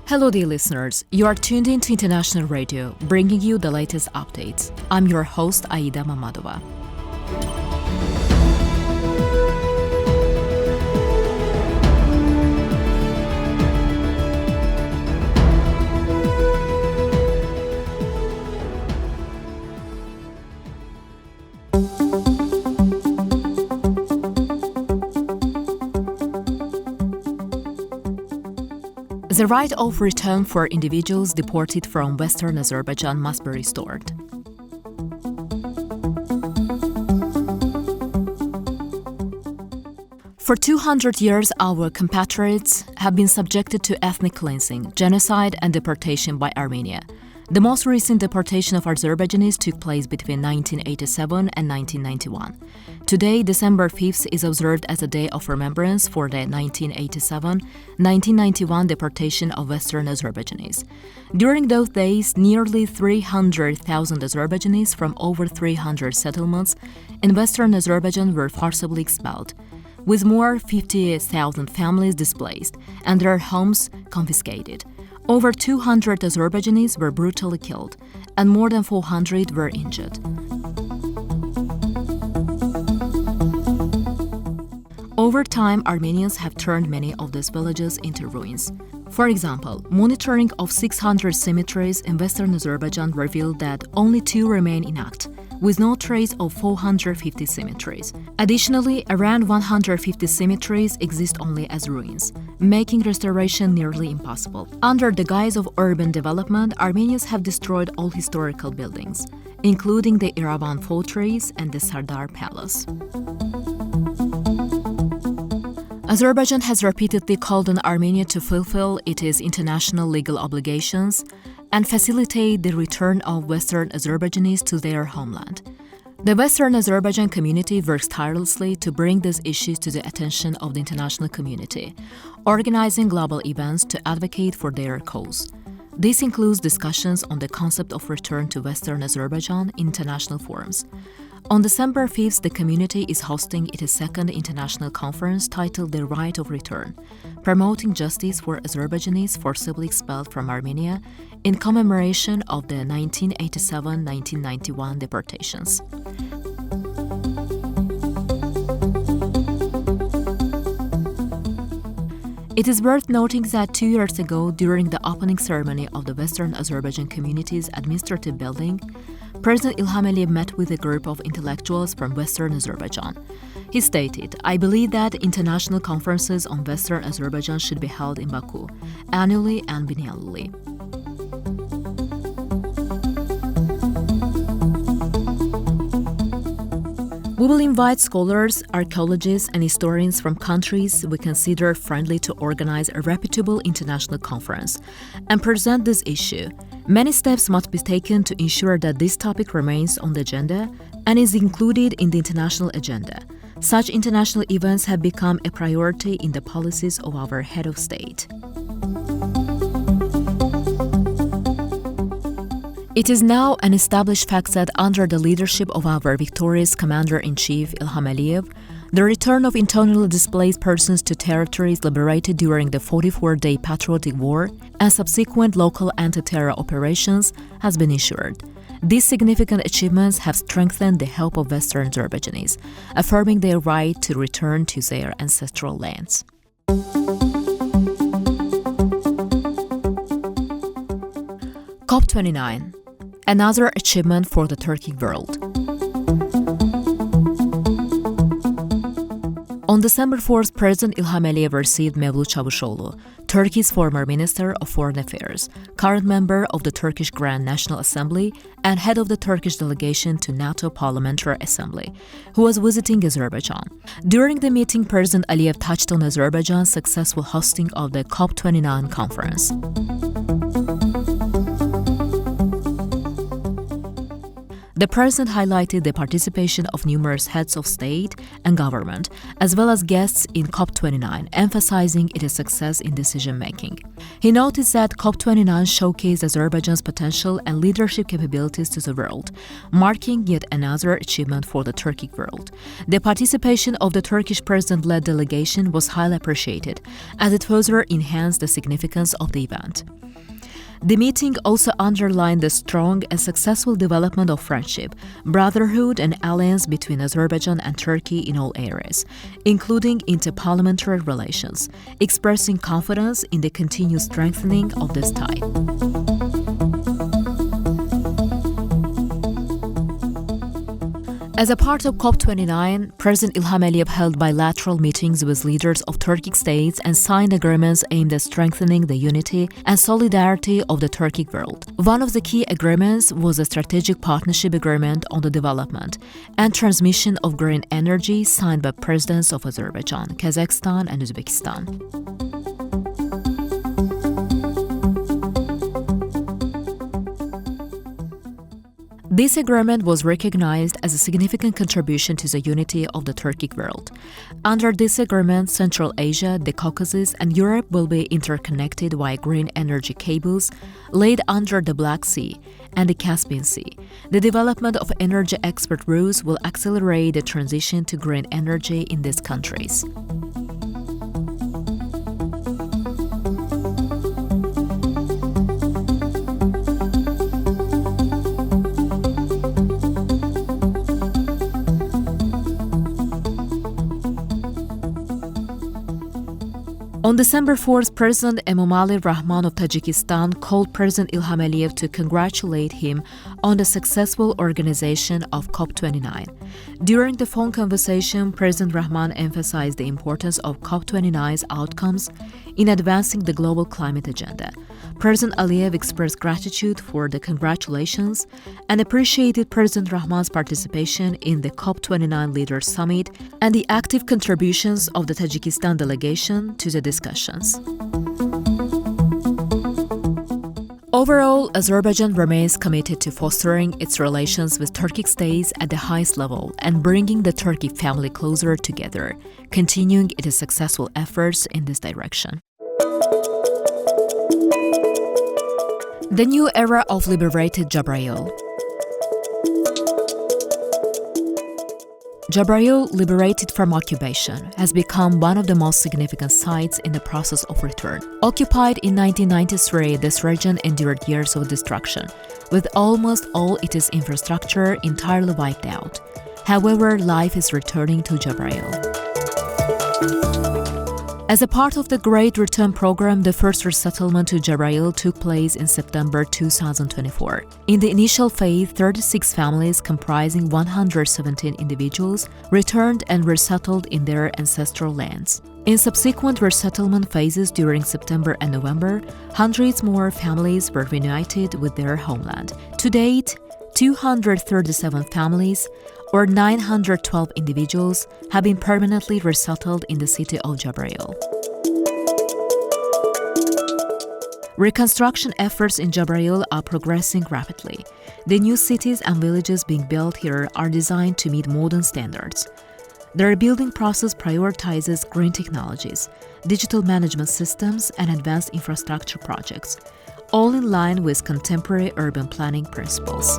Hello dear listeners, you are tuned in to International Radio, bringing you the latest updates. I'm your host, Aida Mamadova. The right of return for individuals deported from Western Azerbaijan must be restored. For 200 years, our compatriots have been subjected to ethnic cleansing, genocide, and deportation by Armenia. The most recent deportation of Azerbaijanis took place between 1987 and 1991. Today, December 5th, is observed as a day of remembrance for the 1987-1991 deportation of Western Azerbaijanis. During those days, nearly 300,000 Azerbaijanis from over 300 settlements in Western Azerbaijan were forcibly expelled, with more 50,000 families displaced and their homes confiscated. Over 200 Azerbaijanis were brutally killed, and more than 400 were injured. Over time, Armenians have turned many of these villages into ruins. For example, monitoring of 600 cemeteries in Western Azerbaijan revealed that only 2 remain intact, with no trace of 450 cemeteries. Additionally, around 150 cemeteries exist only as ruins, making restoration nearly impossible. Under the guise of urban development, Armenians have destroyed all historical buildings, including the Iravan fortress and the Sardar Palace. Azerbaijan has repeatedly called on Armenia to fulfill its international legal obligations and facilitate the return of Western Azerbaijanis to their homeland. The Western Azerbaijan community works tirelessly to bring these issues to the attention of the international community, organizing global events to advocate for their cause. This includes discussions on the concept of return to Western Azerbaijan in international forums. On December 5th, the community is hosting its second international conference titled The Right of Return, promoting justice for Azerbaijanis forcibly expelled from Armenia in commemoration of the 1987-1991 deportations. It is worth noting that 2 years ago, during the opening ceremony of the Western Azerbaijan community's administrative building, President Ilham Aliyev met with a group of intellectuals from Western Azerbaijan. He stated, "I believe that international conferences on Western Azerbaijan should be held in Baku, annually and biennially." We will invite scholars, archaeologists, and historians from countries we consider friendly to organize a reputable international conference and present this issue. Many steps must be taken to ensure that this topic remains on the agenda and is included in the international agenda. Such international events have become a priority in the policies of our head of state. It is now an established fact that under the leadership of our victorious Commander-in-Chief Ilham Aliyev, the return of internally displaced persons to territories liberated during the 44-day patriotic war and subsequent local anti-terror operations has been ensured. These significant achievements have strengthened the hope of Western Azerbaijanis, affirming their right to return to their ancestral lands. COP29. Another achievement for the Turkic world. On December 4th, President Ilham Aliyev received Mevlut Çavuşoğlu, Turkey's former Minister of Foreign Affairs, current member of the Turkish Grand National Assembly, and head of the Turkish delegation to NATO Parliamentary Assembly, who was visiting Azerbaijan. During the meeting, President Aliyev touched on Azerbaijan's successful hosting of the COP29 conference. The president highlighted the participation of numerous heads of state and government, as well as guests in COP29, emphasizing its success in decision-making. He noticed that COP29 showcased Azerbaijan's potential and leadership capabilities to the world, marking yet another achievement for the Turkic world. The participation of the Turkish president-led delegation was highly appreciated, as it further enhanced the significance of the event. The meeting also underlined the strong and successful development of friendship, brotherhood, and alliance between Azerbaijan and Turkey in all areas, including interparliamentary relations, expressing confidence in the continued strengthening of this tie. As a part of COP29, President Ilham Aliyev held bilateral meetings with leaders of Turkic states and signed agreements aimed at strengthening the unity and solidarity of the Turkic world. One of the key agreements was a strategic partnership agreement on the development and transmission of green energy signed by presidents of Azerbaijan, Kazakhstan, and Uzbekistan. This agreement was recognized as a significant contribution to the unity of the Turkic world. Under this agreement, Central Asia, the Caucasus, and Europe will be interconnected via green energy cables laid under the Black Sea and the Caspian Sea. The development of energy export routes will accelerate the transition to green energy in these countries. On December 4th, President Emomali Rahman of Tajikistan called President Ilham Aliyev to congratulate him on the successful organization of COP29. During the phone conversation, President Rahman emphasized the importance of COP29's outcomes in advancing the global climate agenda. President Aliyev expressed gratitude for the congratulations and appreciated President Rahman's participation in the COP29 Leaders Summit and the active contributions of the Tajikistan delegation to the discussions. Overall, Azerbaijan remains committed to fostering its relations with Turkic states at the highest level and bringing the Turkic family closer together, continuing its successful efforts in this direction. The new era of liberated Jabrayil. Jabrayil, liberated from occupation, has become one of the most significant sites in the process of return. Occupied in 1993, this region endured years of destruction, with almost all its infrastructure entirely wiped out. However, life is returning to Jabrayil. As a part of the Great Return Program, the first resettlement to Jabrayil took place in September 2024. In the initial phase, 36 families comprising 117 individuals returned and resettled in their ancestral lands. In subsequent resettlement phases during September and November, hundreds more families were reunited with their homeland. To date, 237 families, or 912 individuals, have been permanently resettled in the city of Jabrayil. Reconstruction efforts in Jabrayil are progressing rapidly. The new cities and villages being built here are designed to meet modern standards. The rebuilding process prioritizes green technologies, digital management systems, and advanced infrastructure projects, all in line with contemporary urban planning principles.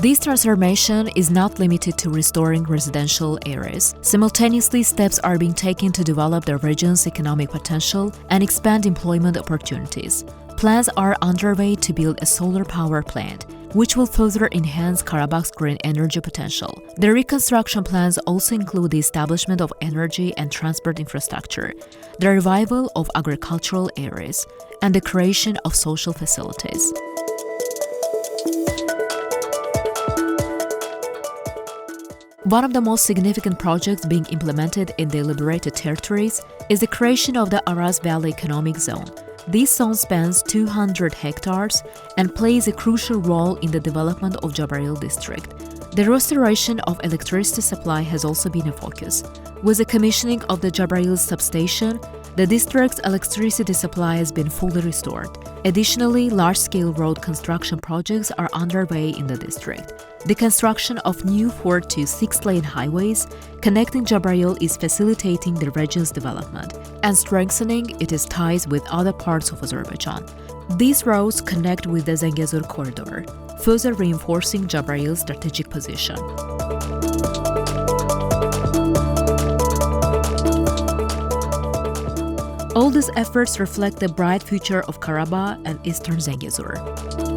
This transformation is not limited to restoring residential areas. Simultaneously, steps are being taken to develop the region's economic potential and expand employment opportunities. Plans are underway to build a solar power plant, which will further enhance Karabakh's green energy potential. The reconstruction plans also include the establishment of energy and transport infrastructure, the revival of agricultural areas, and the creation of social facilities. One of the most significant projects being implemented in the liberated territories is the creation of the Araz Valley Economic Zone. This zone spans 200 hectares and plays a crucial role in the development of Jabrayil district. The restoration of electricity supply has also been a focus, with the commissioning of the Jabrayil substation The district's electricity supply has been fully restored. Additionally, large-scale road construction projects are underway in the district. The construction of new 4 to 6-lane highways connecting Jabrayil is facilitating the region's development and strengthening its ties with other parts of Azerbaijan. These roads connect with the Zengezur corridor, further reinforcing Jabrayil's strategic position. All these efforts reflect the bright future of Karabakh and Eastern Zengezur.